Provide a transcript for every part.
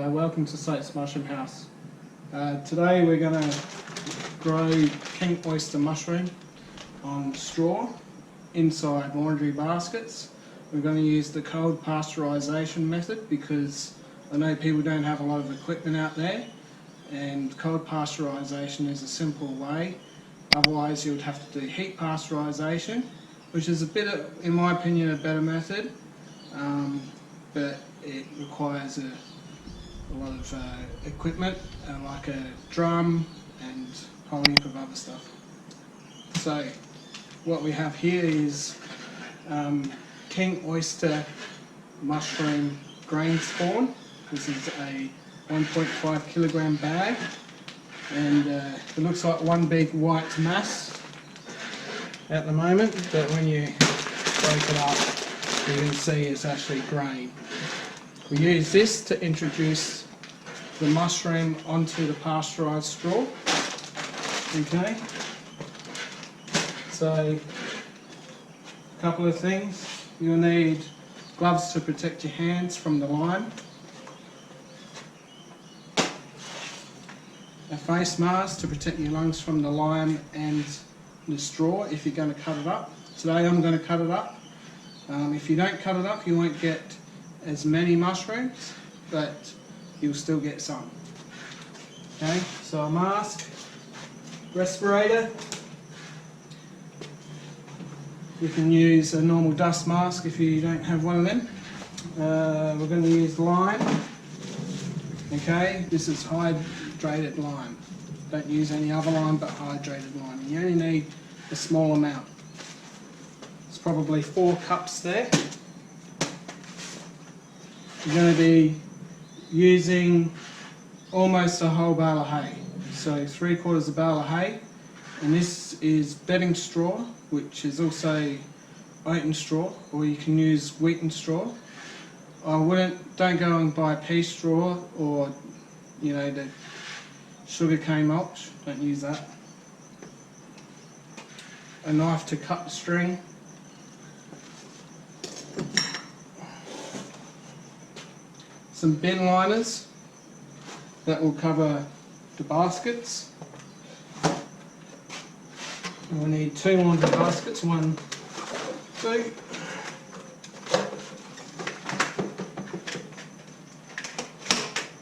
Welcome to Sate's Mushroom House. Today we're going to grow King Oyster mushroom on straw inside laundry baskets. We're going to use the cold pasteurisation method because I know people don't have a lot of equipment out there, and cold pasteurisation is a simple way. Otherwise you would have to do heat pasteurisation, which is in my opinion, a better method, but it requires a lot of equipment, like a drum and a whole heap of other stuff. So what we have here is King Oyster MushroomGrain Spawn. This is a 1.5 kilogram bag, and it looks like one big white mass at the moment, but when you break it up you can see it's actually grain. We use this to introduce the mushroom onto the pasteurised straw. Okay, so a couple of things. You'll need gloves to protect your hands from the lime, a face mask to protect your lungs from the lime and the straw if you're going to cut it up. Today I'm going to cut it up. If you don't cut it up you won't get as many mushrooms, but you'll still get some. Okay, so a mask, respirator. You can use a normal dust mask if you don't have one of them. We're going to use lime. Okay, this is hydrated lime. Don't use any other lime but hydrated lime. You only need a small amount. It's probably 4 cups there. You're going to be using almost a whole bale of hay, so 3/4 bale of hay, and this is bedding straw, which is also oaten straw, or you can use wheaten straw. Don't go and buy pea straw or the sugarcane mulch, don't use that. A knife to cut the string. Some bin liners that will cover the baskets. We'll need 2 laundry baskets, 1, 2.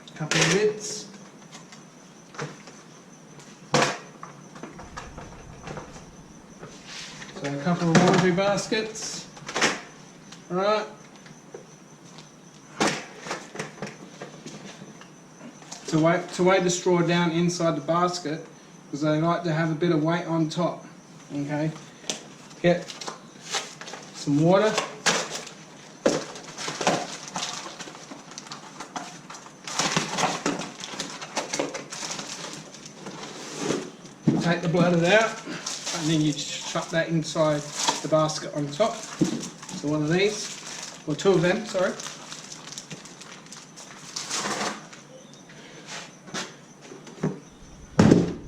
A couple of lids. So a couple of laundry baskets. Alright. To weigh the straw down inside the basket, because they like to have a bit of weight on top. Okay, get some water. Take the bladder out, and then you chuck that inside the basket on top. So one of these, or 2 of them, sorry.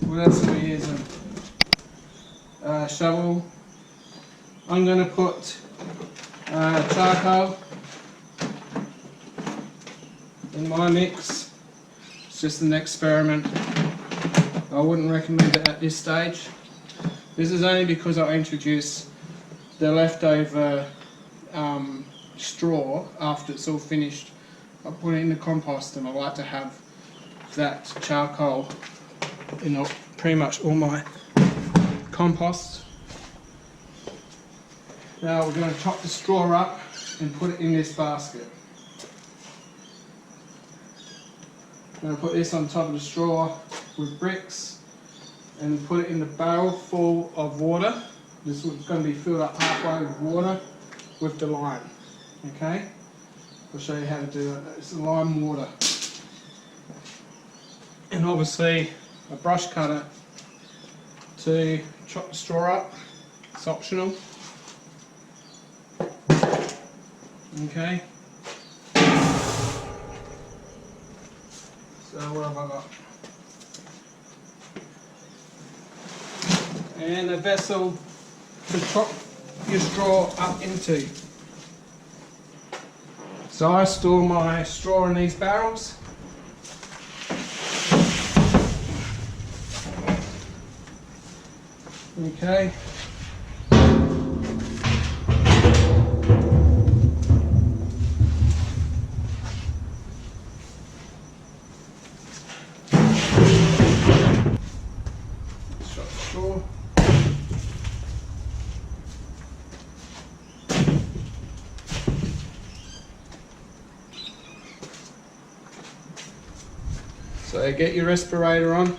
What else are we using? Shovel. I'm going to put charcoal in my mix. It's just an experiment. I wouldn't recommend it at this stage. This is only because I introduced the leftover straw after it's all finished. I put it in the compost, and I like to have that charcoal in pretty much all my compost. Now we're going to chop the straw up and put it in this basket. I'm going to put this on top of the straw with bricks and put it in the barrel full of water. This is going to be filled up halfway with water with the lime. Okay, I'll show you how to do it. It's the lime water, and obviously a brush cutter to chop the straw up. It's optional. Okay. So what have I got? And a vessel to chop your straw up into. So I store my straw in these barrels. Okay. Shut the straw. So get your respirator on.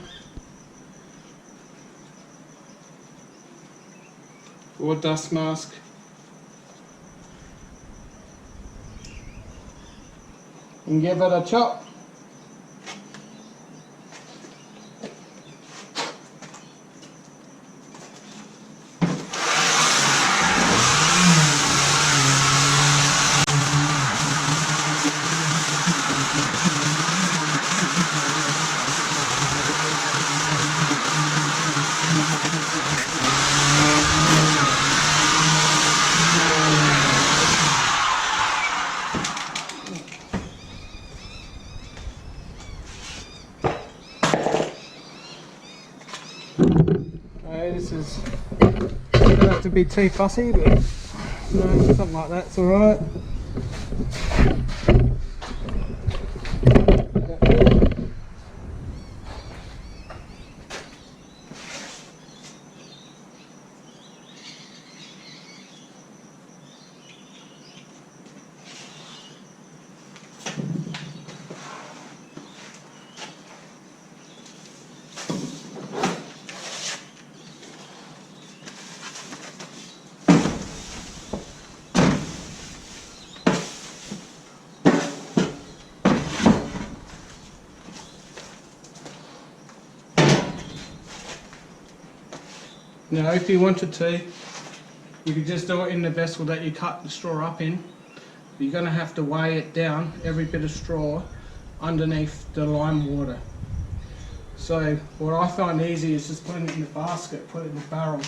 Or dust mask. And give it a chop. This is, don't have to be too fussy, but no, something like that's alright. Now if you wanted to, you could just do it in the vessel that you cut the straw up in. But you're going to have to weigh it down, every bit of straw, underneath the lime water. So what I find easy is just putting it in the basket, put it in the barrel,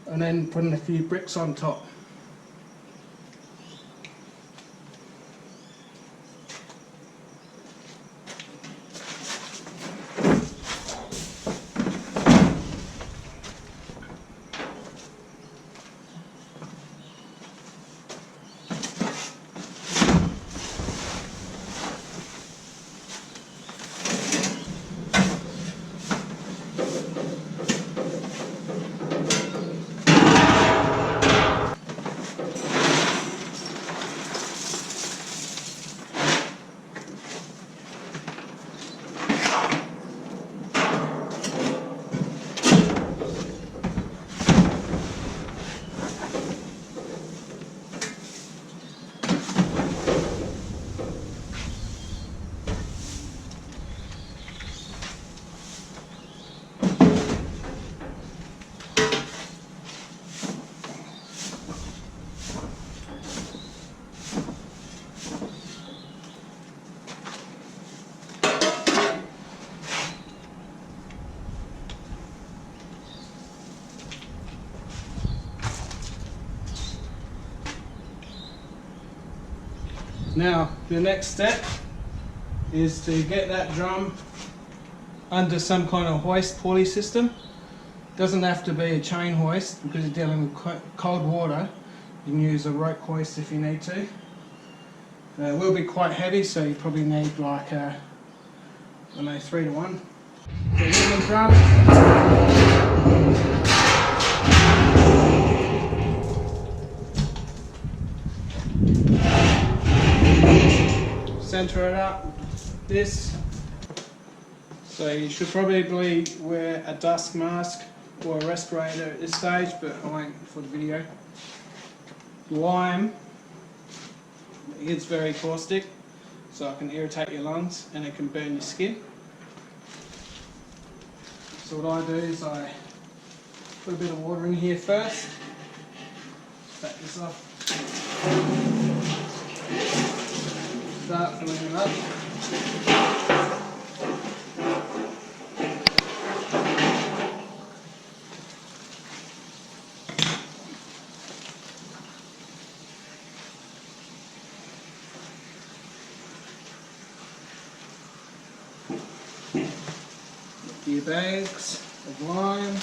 and then putting a few bricks on top. Now the next step is to get that drum under some kind of hoist pulley system. Doesn't have to be a chain hoist because you're dealing with cold water. You can use a rope hoist if you need to. It will be quite heavy, so you probably need like a, I don't know, 3 to 1. So get the drum. Center it up, this. So you should probably wear a dust mask or a respirator at this stage, but I won't for the video. Lime, it's very caustic, so it can irritate your lungs and it can burn your skin. So what I do is I put a bit of water in here first, back this off. Start filling it up. A few bags of lime.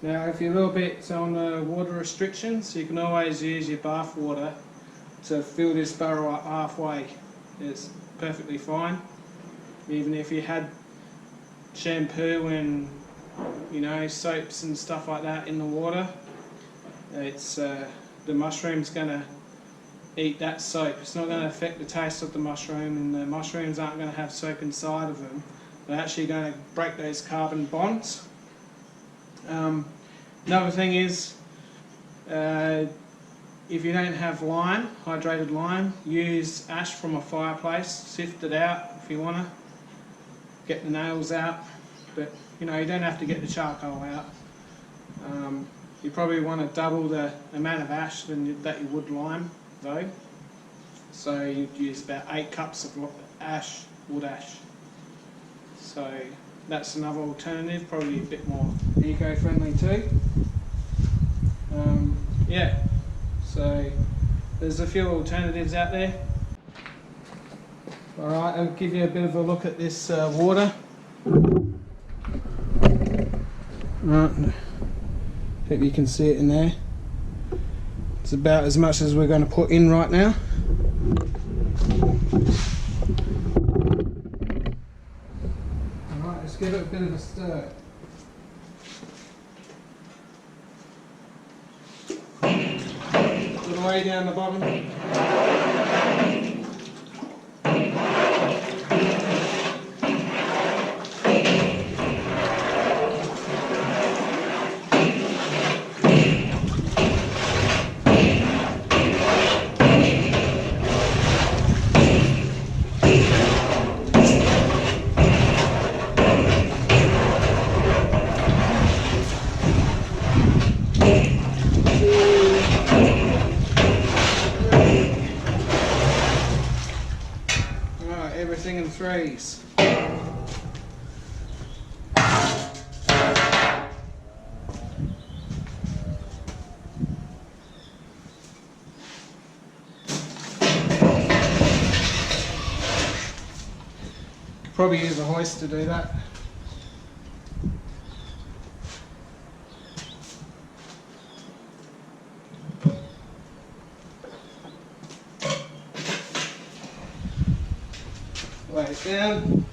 Now if you're a little bit on water restrictions, you can always use your bath water to fill this barrel up halfway. It's perfectly fine. Even if you had shampoo and soaps and stuff like that in the water, it's the mushroom's going to eat that soap. It's not going to affect the taste of the mushroom, and the mushrooms aren't going to have soap inside of them. They're actually going to break those carbon bonds. Another thing is, if you don't have lime, hydrated lime, use ash from a fireplace, sift it out if you want to, get the nails out, but you don't have to get the charcoal out. You probably want to double the amount of ash that you would lime though, so you'd use about 8 cups of ash, wood ash. So that's another alternative, probably a bit more eco-friendly too. Yeah, so there's a few alternatives out there. Alright, I'll give you a bit of a look at this water. Right, hope you can see it in there. It's about as much as we're going to put in right now. Alright, let's give it a bit of a stir. All the way down the bottom. Everything in threes. Probably use a hoist to do that. Lay it down.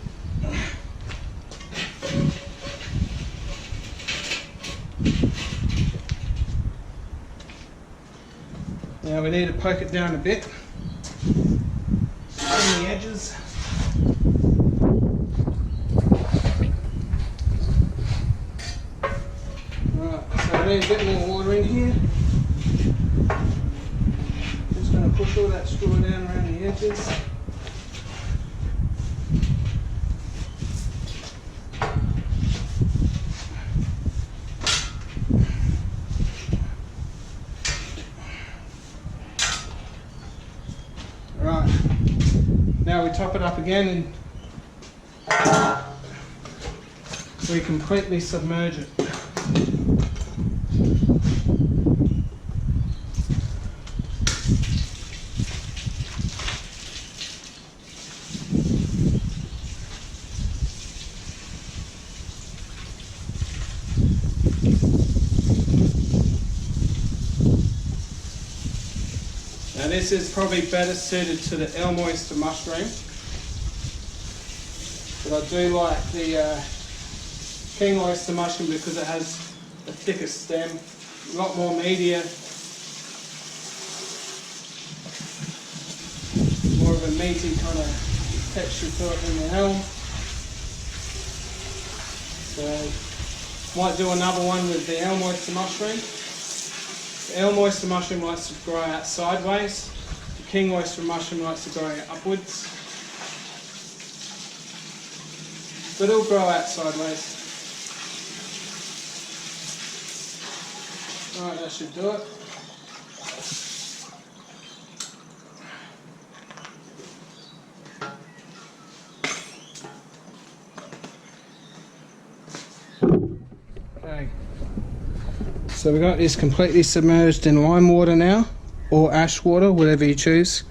Now we need to poke it down a bit on the edges. Right, so I need a bit more water in here. Just going to push all that straw down around the edges. Right, now we top it up again and we completely submerge it. Now this is probably better suited to the Elm Oyster mushroom, but I do like the King Oyster mushroom because it has a thicker stem, a lot more media, more of a meaty kind of texture to it than the elm. So might do another one with the Elm Oyster mushroom. The Elm Oyster mushroom likes to grow out sideways. The King Oyster mushroom likes to grow upwards. But it'll grow out sideways. Alright, that should do it. Okay. So we've got this completely submerged in lime water now, or ash water, whatever you choose.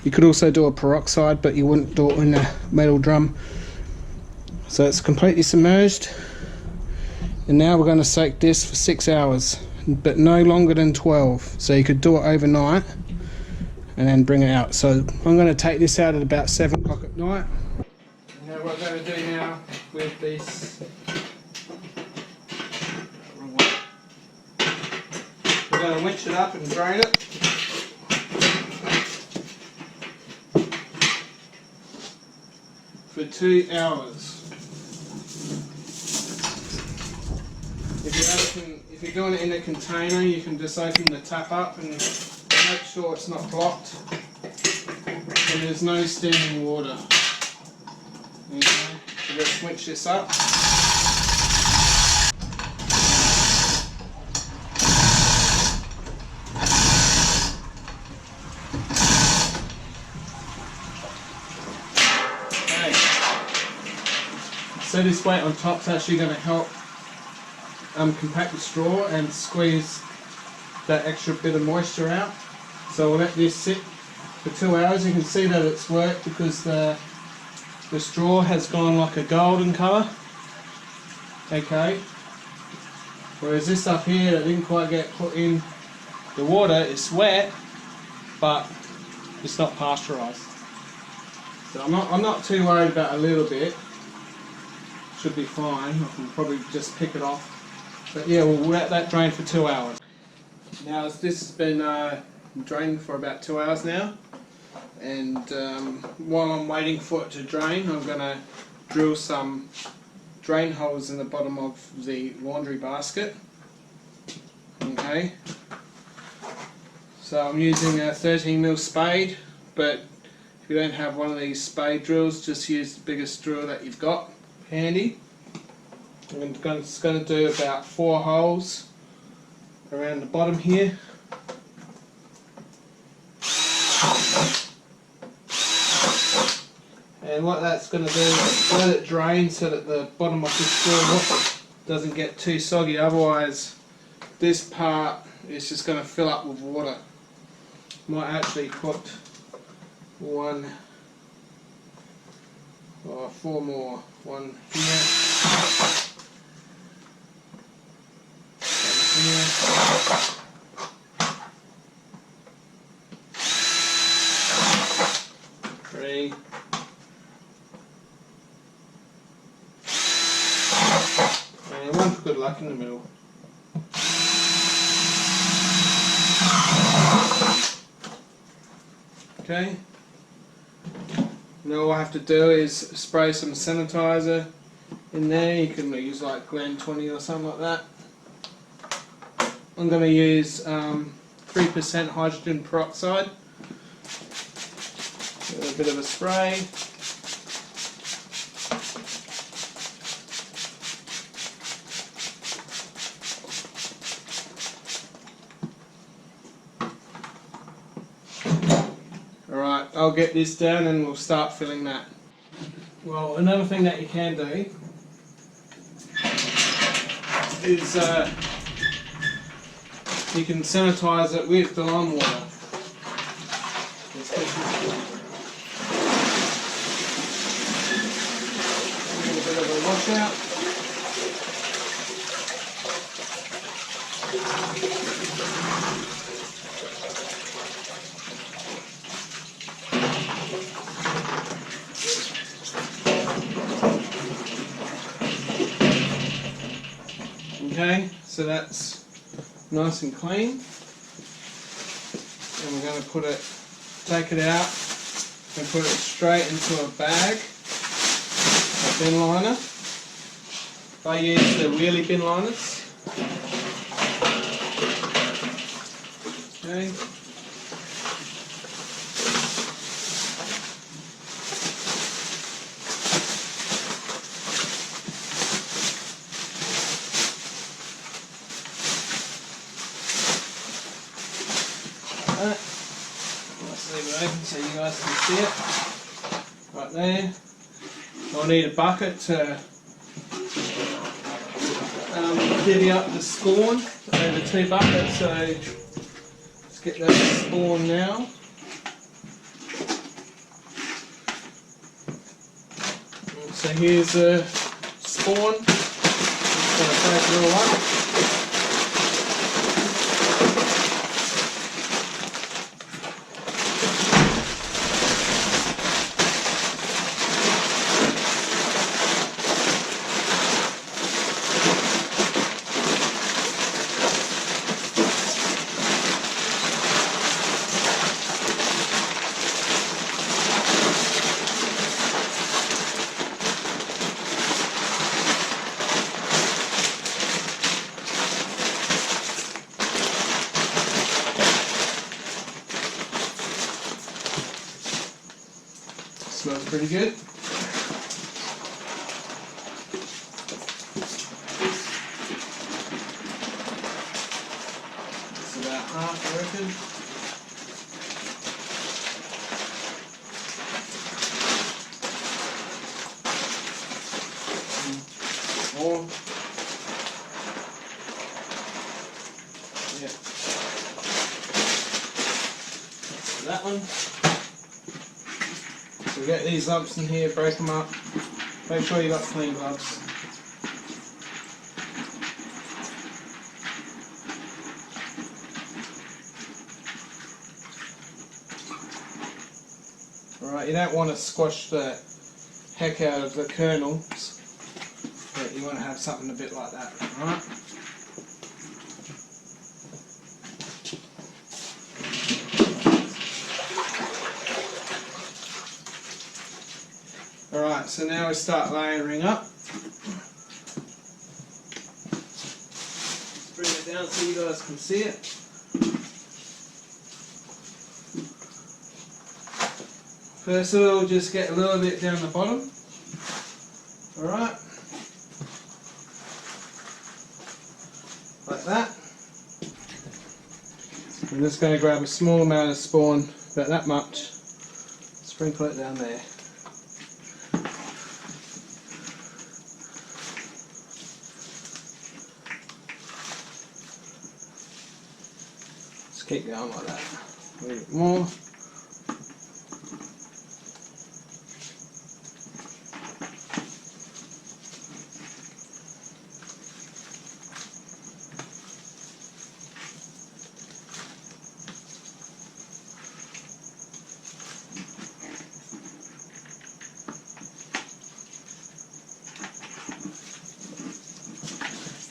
You could also do a peroxide, but you wouldn't do it in a metal drum. So it's completely submerged And now we're going to soak this for 6 hours, but no longer than 12. So you could do it overnight and then bring it out. So I'm going to take this out at about 7 o'clock at night. Now what we're going to do now with this, we're going to winch it up and drain it. For 2 hours. If you're doing it in a container, you can just open the tap up and make sure it's not blocked and there's no standing water. Okay, so let's switch this up. Okay. So this weight on top is actually going to help compact the straw and squeeze that extra bit of moisture out. So we'll let this sit for 2 hours. You can see that it's worked because the straw has gone like a golden colour. Okay. Whereas this up here that didn't quite get put in the water, it's wet, but it's not pasteurised. So I'm not too worried about a little bit. Should be fine. I can probably just pick it off. But yeah, we'll let that drain for 2 hours. Now this has been drained for about 2 hours now, and while I'm waiting for it to drain, I'm going to drill some drain holes in the bottom of the laundry basket. Okay. So I'm using a 13mm spade, but if you don't have one of these spade drills, just use the biggest drill that you've got handy. I'm just going to do about 4 holes around the bottom here. And what that's going to do is let it drain so that the bottom of the straw doesn't get too soggy, otherwise this part is just going to fill up with water. Might actually put 1 or 4 more. 1 here. Three. And 1 for good luck in the middle. Okay. Now all I have to do is spray some sanitizer in there. You can use like Glen 20 or something like that. I'm going to use 3% hydrogen peroxide. A bit of a spray. Alright, I'll get this down and we'll start filling that. Well, another thing that you can do is you can sanitize it with the lime water. A little bit of a washout. Okay, so that's nice and clean. And we're going to take it out and put it straight into a bag, a bin liner. I use the wheelie bin liners. Okay. Let's leave it open so you guys can see it. Right there. I'll need a bucket to divvy up the spawn over 2 buckets, so let's get that spawn now. So here's a spawn. going to take it all up. Smells pretty good. It's about half, I reckon. More. Yeah. That's that one. So we get these lumps in here, break them up. Make sure you've got clean gloves. Alright, you don't want to squash the heck out of the kernels, but you want to have something a bit like that, alright? Alright, so now we start layering up. Let's bring it down so you guys can see it. First of all, just get a little bit down the bottom. Alright. Like that. I'm just going to grab a small amount of spawn, about that much, sprinkle it down there. Just keep going like that. A little bit more.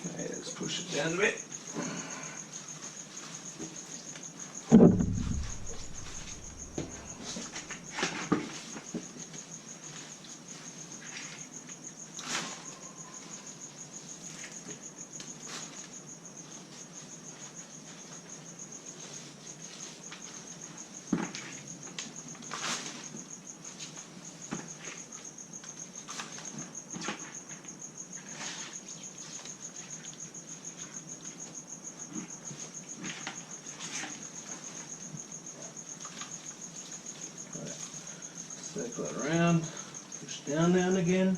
Okay, let's push it down a bit. Circle it around, push down now and again.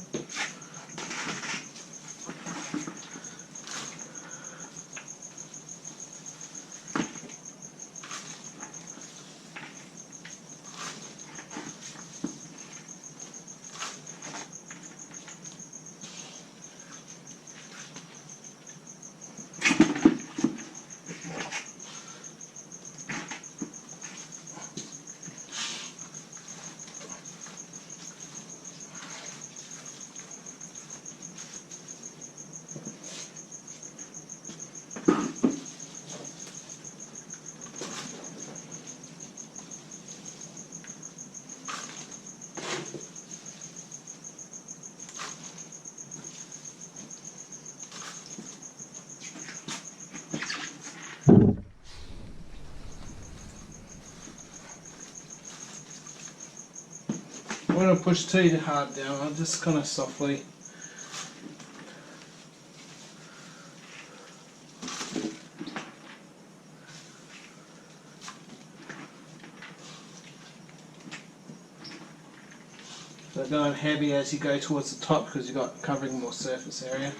I don't want to push too hard down, I'll just kind of softly. So going heavy as you go towards the top because you've got covering more surface area.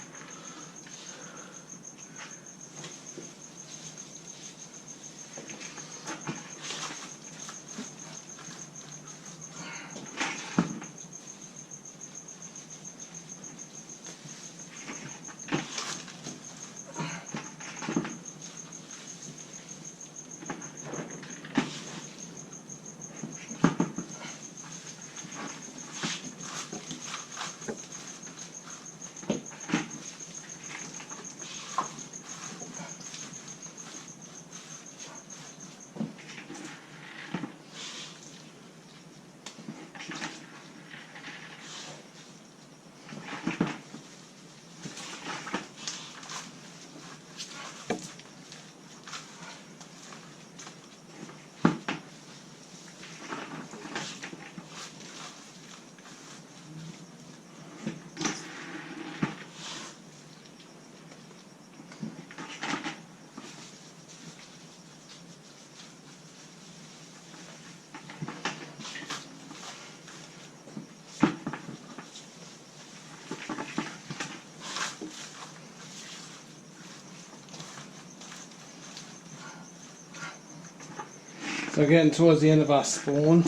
So we're getting towards the end of our spawn,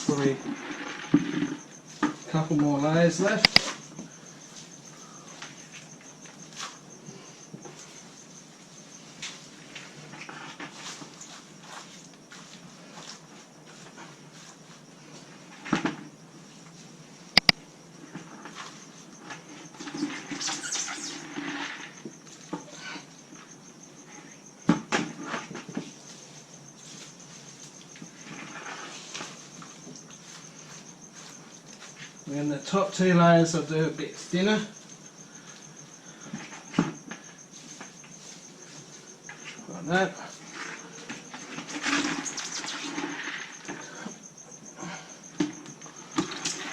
probably a couple more layers left. And the top two layers I'll do a bit thinner. Like that.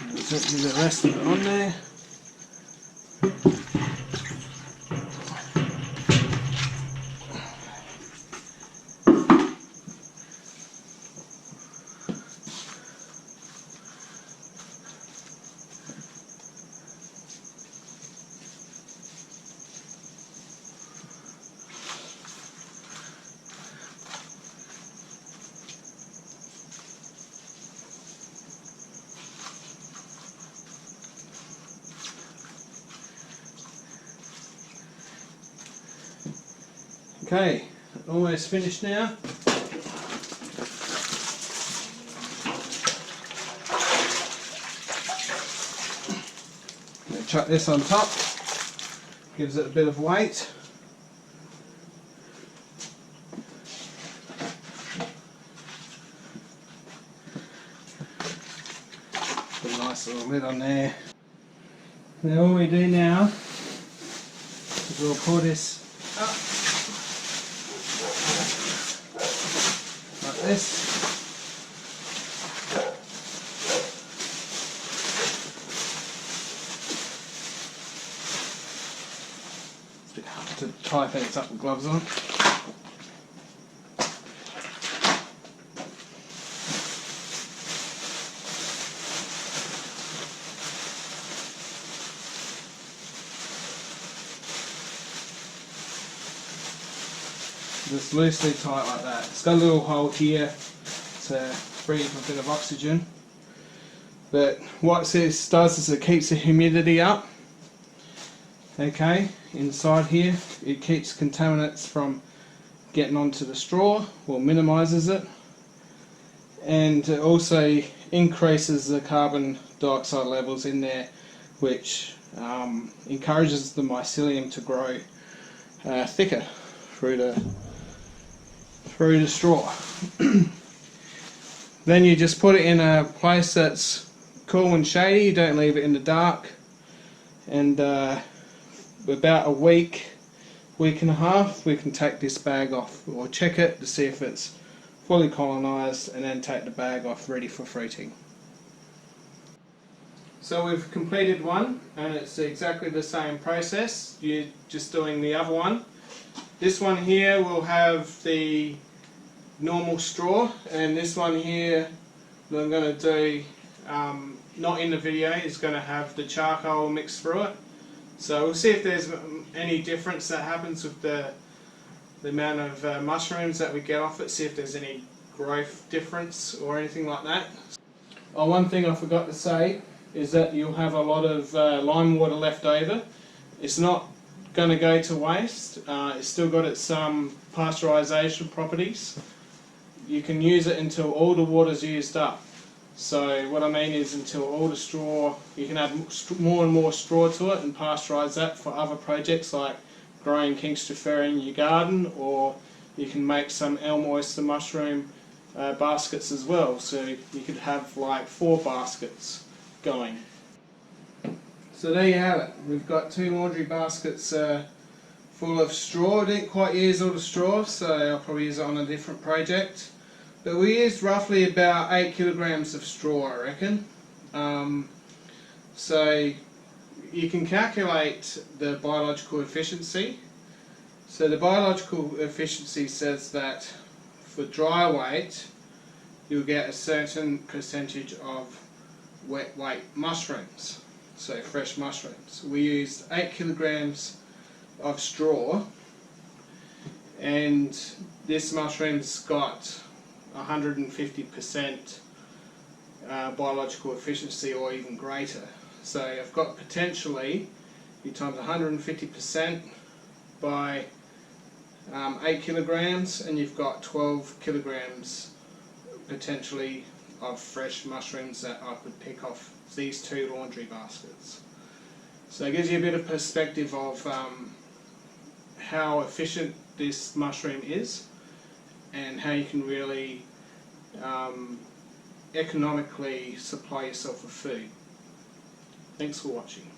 And do the rest of it on there. Okay, almost finished now. I'm going to chuck this on top, gives it a bit of weight. Put a nice little lid on there. Now all we do now is we'll pull this up. Like this. It's a bit hard to tie things up with gloves on. Just loosely tight like that. It's got a little hole here to breathe a bit of oxygen, but what this does is it keeps the humidity up. Okay, inside here it keeps contaminants from getting onto the straw, or minimises it, and it also increases the carbon dioxide levels in there, which encourages the mycelium to grow thicker through the straw. Then you just put it in a place that's cool and shady, you don't leave it in the dark, and about a week and a half we can take this bag off, or check it to see if it's fully colonised, and then take the bag off ready for fruiting. So we've completed one, and it's exactly the same process, you're just doing the other one. This one here will have the normal straw, and this one here that I'm going to do, not in the video, is going to have the charcoal mixed through it. So we'll see if there's any difference that happens with the amount of mushrooms that we get off it, see if there's any growth difference or anything like that. Oh, one thing I forgot to say is that you'll have a lot of lime water left over. It's not going to go to waste, it's still got its pasteurisation properties. You can use it until all the water's used up. So what I mean is until all the straw, you can add more and more straw to it and pasteurise that for other projects like growing King Oyster in your garden, or you can make some Elm Oyster mushroom baskets as well. So you could have like 4 baskets going. So there you have it. We've got 2 laundry baskets full of straw. I didn't quite use all the straw, so I'll probably use it on a different project. But we used roughly about 8 kilograms of straw, I reckon. So you can calculate the biological efficiency. So the biological efficiency says that for dry weight you'll get a certain percentage of wet weight mushrooms, so fresh mushrooms. We used 8 kilograms of straw, and this mushroom's got 150% biological efficiency or even greater. So I've got potentially, you times 150% by 8 kilograms, and you've got 12 kilograms potentially of fresh mushrooms that I could pick off these 2 laundry baskets. So it gives you a bit of perspective of how efficient this mushroom is and how you can really economically supply yourself with food. Thanks for watching.